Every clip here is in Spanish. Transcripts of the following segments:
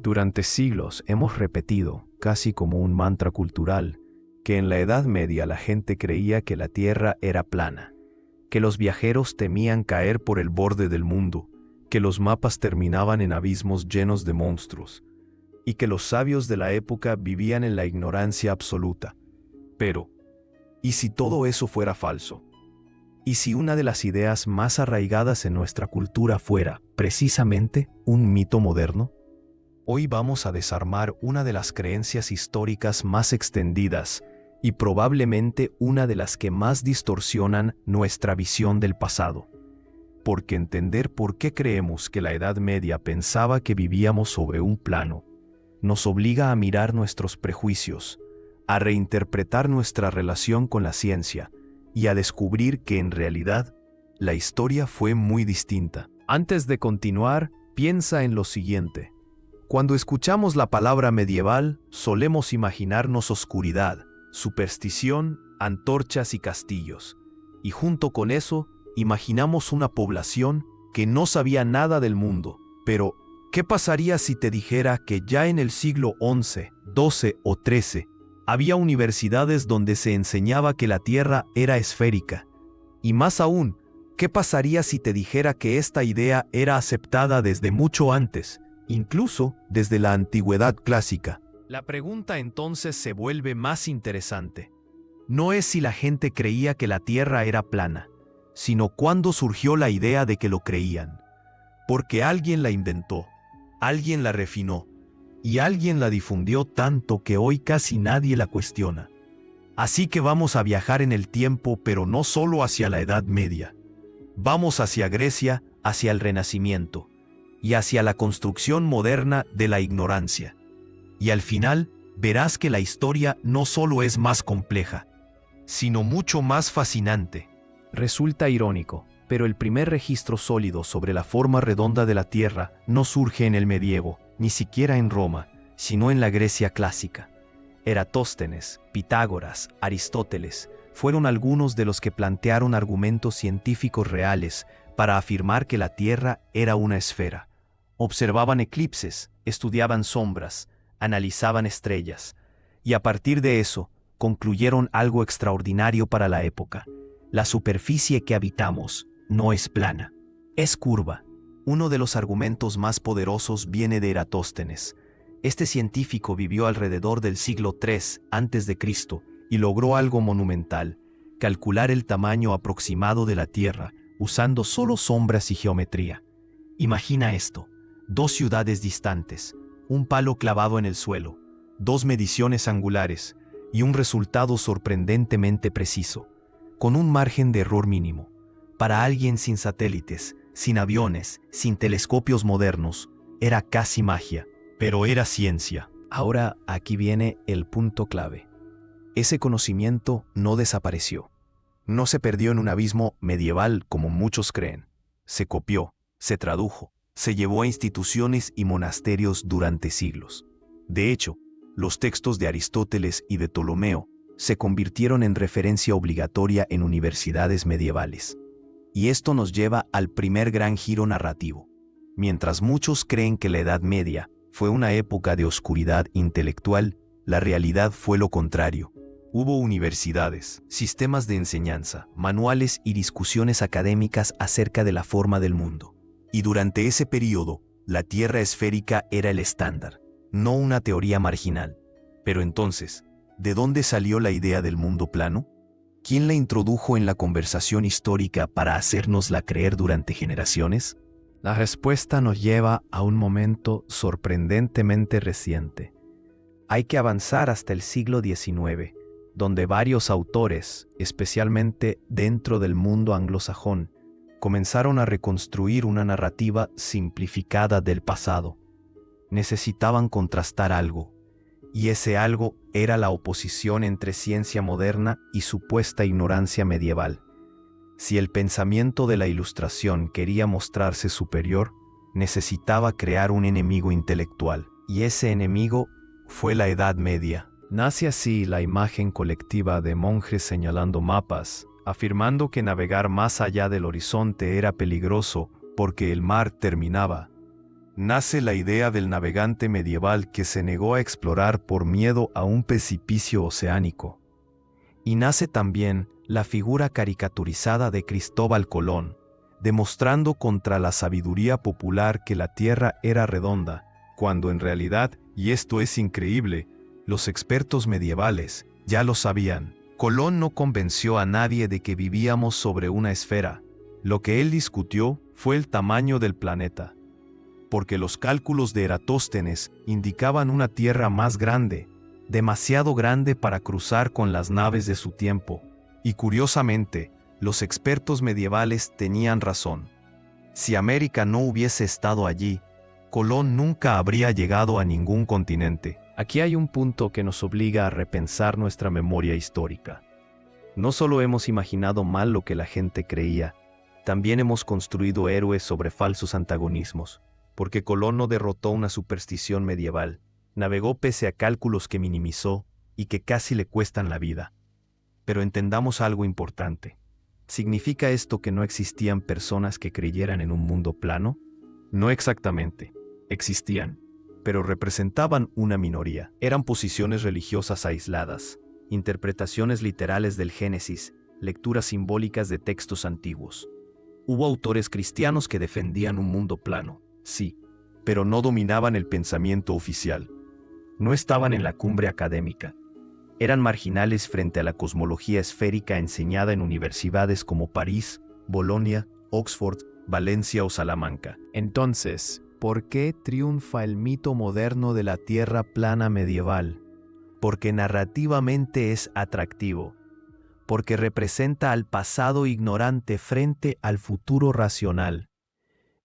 Durante siglos hemos repetido, casi como un mantra cultural, que en la Edad Media la gente creía que la Tierra era plana, que los viajeros temían caer por el borde del mundo, que los mapas terminaban en abismos llenos de monstruos, y que los sabios de la época vivían en la ignorancia absoluta. Pero, ¿y si todo eso fuera falso? ¿Y si una de las ideas más arraigadas en nuestra cultura fuera, precisamente, un mito moderno? Hoy vamos a desarmar una de las creencias históricas más extendidas y probablemente una de las que más distorsionan nuestra visión del pasado. Porque entender por qué creemos que la Edad Media pensaba que vivíamos sobre un plano, nos obliga a mirar nuestros prejuicios, a reinterpretar nuestra relación con la ciencia y a descubrir que en realidad la historia fue muy distinta. Antes de continuar, piensa en lo siguiente. Cuando escuchamos la palabra medieval, solemos imaginarnos oscuridad, superstición, antorchas y castillos. Y junto con eso, imaginamos una población que no sabía nada del mundo. Pero, ¿qué pasaría si te dijera que ya en el siglo XI, XII o XIII había universidades donde se enseñaba que la Tierra era esférica? Y más aún, ¿qué pasaría si te dijera que esta idea era aceptada desde mucho antes, incluso desde la antigüedad clásica? La pregunta entonces se vuelve más interesante. No es si la gente creía que la Tierra era plana, sino cuándo surgió la idea de que lo creían. Porque alguien la inventó, alguien la refinó, y alguien la difundió tanto que hoy casi nadie la cuestiona. Así que vamos a viajar en el tiempo, pero no solo hacia la Edad Media. Vamos hacia Grecia, hacia el Renacimiento, y hacia la construcción moderna de la ignorancia. Y al final, verás que la historia no solo es más compleja, sino mucho más fascinante. Resulta irónico, pero el primer registro sólido sobre la forma redonda de la Tierra no surge en el medievo, ni siquiera en Roma, sino en la Grecia clásica. Eratóstenes, Pitágoras, Aristóteles fueron algunos de los que plantearon argumentos científicos reales para afirmar que la Tierra era una esfera. Observaban eclipses, estudiaban sombras, analizaban estrellas, y a partir de eso, concluyeron algo extraordinario para la época. La superficie que habitamos no es plana, es curva. Uno de los argumentos más poderosos viene de Eratóstenes. Este científico vivió alrededor del siglo III a.C. y logró algo monumental: calcular el tamaño aproximado de la Tierra usando solo sombras y geometría. Imagina esto: 2 ciudades distantes, un palo clavado en el suelo, 2 mediciones angulares y un resultado sorprendentemente preciso, con un margen de error mínimo. Para alguien sin satélites, sin aviones, sin telescopios modernos, era casi magia, pero era ciencia. Ahora aquí viene el punto clave. Ese conocimiento no desapareció. No se perdió en un abismo medieval como muchos creen. Se copió, se tradujo, se llevó a instituciones y monasterios durante siglos. De hecho, los textos de Aristóteles y de Ptolomeo se convirtieron en referencia obligatoria en universidades medievales. Y esto nos lleva al primer gran giro narrativo. Mientras muchos creen que la Edad Media fue una época de oscuridad intelectual, la realidad fue lo contrario. Hubo universidades, sistemas de enseñanza, manuales y discusiones académicas acerca de la forma del mundo. Y durante ese periodo, la Tierra esférica era el estándar, no una teoría marginal. Pero entonces, ¿de dónde salió la idea del mundo plano? ¿Quién la introdujo en la conversación histórica para hacérnosla creer durante generaciones? La respuesta nos lleva a un momento sorprendentemente reciente. Hay que avanzar hasta el siglo XIX, donde varios autores, especialmente dentro del mundo anglosajón, comenzaron a reconstruir una narrativa simplificada del pasado. Necesitaban contrastar algo, y ese algo era la oposición entre ciencia moderna y supuesta ignorancia medieval. Si el pensamiento de la Ilustración quería mostrarse superior, necesitaba crear un enemigo intelectual, y ese enemigo fue la Edad Media. Nace así la imagen colectiva de monjes señalando mapas, afirmando que navegar más allá del horizonte era peligroso porque el mar terminaba. nace la idea del navegante medieval que se negó a explorar por miedo a un precipicio oceánico. Y nace también la figura caricaturizada de Cristóbal Colón, demostrando contra la sabiduría popular que la Tierra era redonda, cuando en realidad, y esto es increíble, los expertos medievales ya lo sabían. Colón no convenció a nadie de que vivíamos sobre una esfera. Lo que él discutió fue el tamaño del planeta, porque los cálculos de Eratóstenes indicaban una Tierra más grande, demasiado grande para cruzar con las naves de su tiempo. Y curiosamente, los expertos medievales tenían razón. Si América no hubiese estado allí, Colón nunca habría llegado a ningún continente. Aquí hay un punto que nos obliga a repensar nuestra memoria histórica. No solo hemos imaginado mal lo que la gente creía, también hemos construido héroes sobre falsos antagonismos, porque Colón no derrotó una superstición medieval, navegó pese a cálculos que minimizó y que casi le cuestan la vida. Pero entendamos algo importante. ¿Significa esto que no existían personas que creyeran en un mundo plano? No exactamente. Existían, pero representaban una minoría. Eran posiciones religiosas aisladas, interpretaciones literales del Génesis, lecturas simbólicas de textos antiguos. Hubo autores cristianos que defendían un mundo plano, sí, pero no dominaban el pensamiento oficial. No estaban en la cumbre académica. Eran marginales frente a la cosmología esférica enseñada en universidades como París, Bolonia, Oxford, Valencia o Salamanca. Entonces, ¿por qué triunfa el mito moderno de la Tierra plana medieval? Porque narrativamente es atractivo, porque representa al pasado ignorante frente al futuro racional,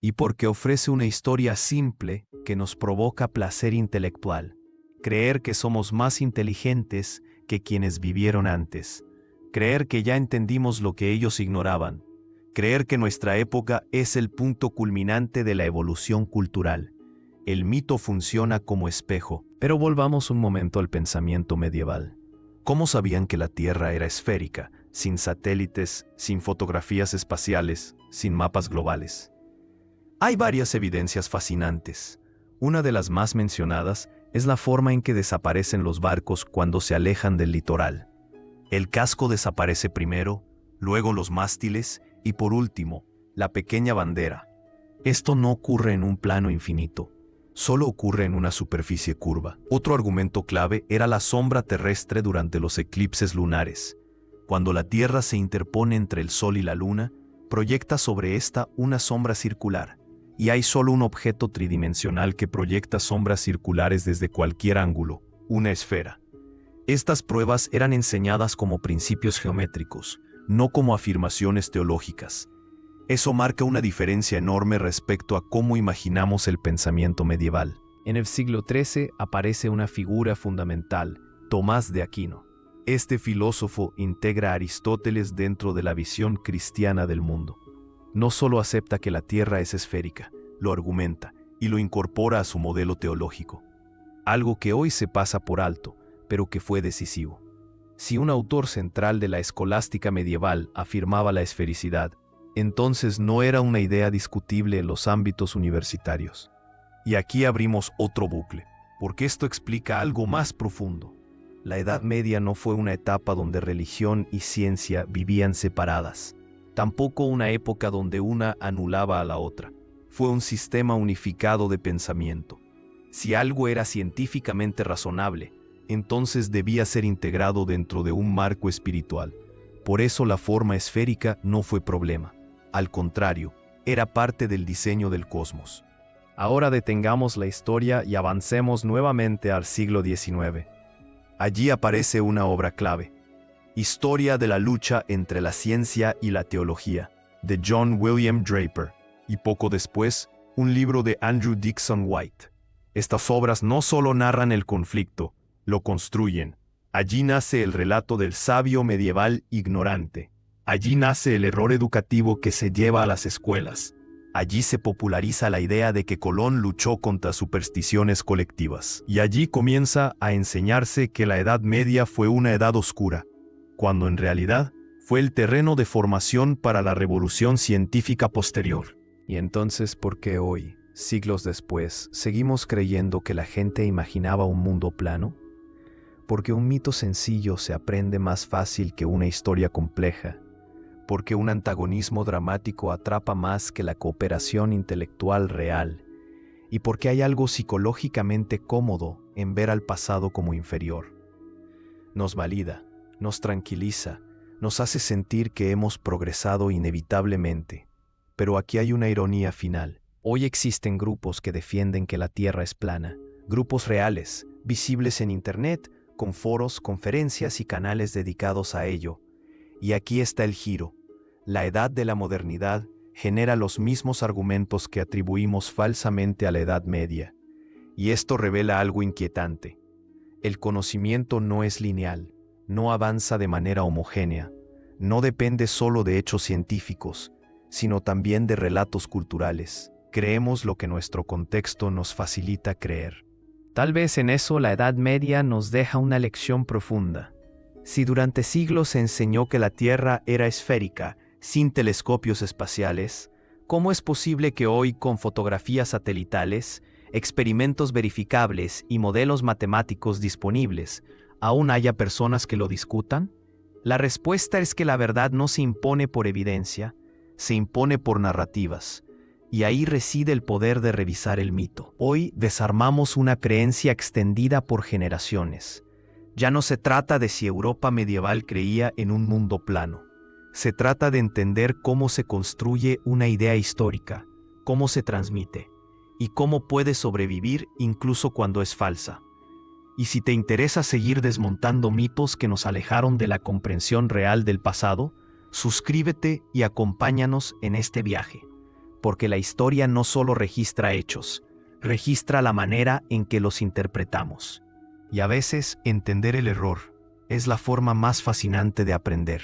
y porque ofrece una historia simple que nos provoca placer intelectual. Creer que somos más inteligentes que quienes vivieron antes. Creer que ya entendimos lo que ellos ignoraban. Creer que nuestra época es el punto culminante de la evolución cultural. El mito funciona como espejo. Pero volvamos un momento al pensamiento medieval. ¿Cómo sabían que la Tierra era esférica, sin satélites, sin fotografías espaciales, sin mapas globales? Hay varias evidencias fascinantes. Una de las más mencionadas es la forma en que desaparecen los barcos cuando se alejan del litoral. El casco desaparece primero, luego los mástiles y por último, la pequeña bandera. Esto no ocurre en un plano infinito, solo ocurre en una superficie curva. Otro argumento clave era la sombra terrestre durante los eclipses lunares. Cuando la Tierra se interpone entre el Sol y la Luna, proyecta sobre esta una sombra circular. Y hay solo un objeto tridimensional que proyecta sombras circulares desde cualquier ángulo, una esfera. Estas pruebas eran enseñadas como principios geométricos, no como afirmaciones teológicas. Eso marca una diferencia enorme respecto a cómo imaginamos el pensamiento medieval. En el siglo XIII aparece una figura fundamental, Tomás de Aquino. Este filósofo integra a Aristóteles dentro de la visión cristiana del mundo. No solo acepta que la Tierra es esférica, lo argumenta y lo incorpora a su modelo teológico. Algo que hoy se pasa por alto, pero que fue decisivo. Si un autor central de la escolástica medieval afirmaba la esfericidad, entonces no era una idea discutible en los ámbitos universitarios. Y aquí abrimos otro bucle, porque esto explica algo más profundo. La Edad Media no fue una etapa donde religión y ciencia vivían separadas. Tampoco una época donde una anulaba a la otra. Fue un sistema unificado de pensamiento. Si algo era científicamente razonable, entonces debía ser integrado dentro de un marco espiritual. Por eso la forma esférica no fue problema. Al contrario, era parte del diseño del cosmos. Ahora detengamos la historia y avancemos nuevamente al siglo XIX. Allí aparece una obra clave. Historia de la lucha entre la ciencia y la teología, de John William Draper, y poco después, un libro de Andrew Dickson White. Estas obras no solo narran el conflicto, lo construyen. Allí nace el relato del sabio medieval ignorante. Allí nace el error educativo que se lleva a las escuelas. Allí se populariza la idea de que Colón luchó contra supersticiones colectivas. Y allí comienza a enseñarse que la Edad Media fue una edad oscura, cuando en realidad fue el terreno de formación para la revolución científica posterior. Y entonces, ¿por qué hoy, Siglos después, ¿seguimos creyendo que la gente imaginaba un mundo plano? Porque un mito sencillo se aprende más fácil que una historia compleja, porque un antagonismo dramático atrapa más que la cooperación intelectual real, y porque hay algo psicológicamente cómodo en ver al pasado como inferior. Nos valida, nos tranquiliza, nos hace sentir que hemos progresado inevitablemente. Pero aquí hay una ironía final. Hoy existen grupos que defienden que la Tierra es plana, grupos reales, visibles en Internet, con foros, conferencias y canales dedicados a ello. Y aquí está el giro. La edad de la modernidad genera los mismos argumentos que atribuimos falsamente a la Edad Media. Y esto revela algo inquietante. El conocimiento no es lineal, no avanza de manera homogénea, no depende solo de hechos científicos, sino también de relatos culturales. Creemos lo que nuestro contexto nos facilita creer. Tal vez en eso la Edad Media nos deja una lección profunda. Si durante siglos se enseñó que la Tierra era esférica, sin telescopios espaciales, ¿cómo es posible que hoy, con fotografías satelitales, experimentos verificables y modelos matemáticos disponibles, aún haya personas que lo discutan? La respuesta es que la verdad no se impone por evidencia, se impone por narrativas, y ahí reside el poder de revisar el mito. Hoy desarmamos una creencia extendida por generaciones. Ya no se trata de si Europa medieval creía en un mundo plano. Se trata de entender cómo se construye una idea histórica, cómo se transmite, y cómo puede sobrevivir incluso cuando es falsa. Y si te interesa seguir desmontando mitos que nos alejaron de la comprensión real del pasado, suscríbete y acompáñanos en este viaje, porque la historia no solo registra hechos, registra la manera en que los interpretamos. Y a veces entender el error es la forma más fascinante de aprender.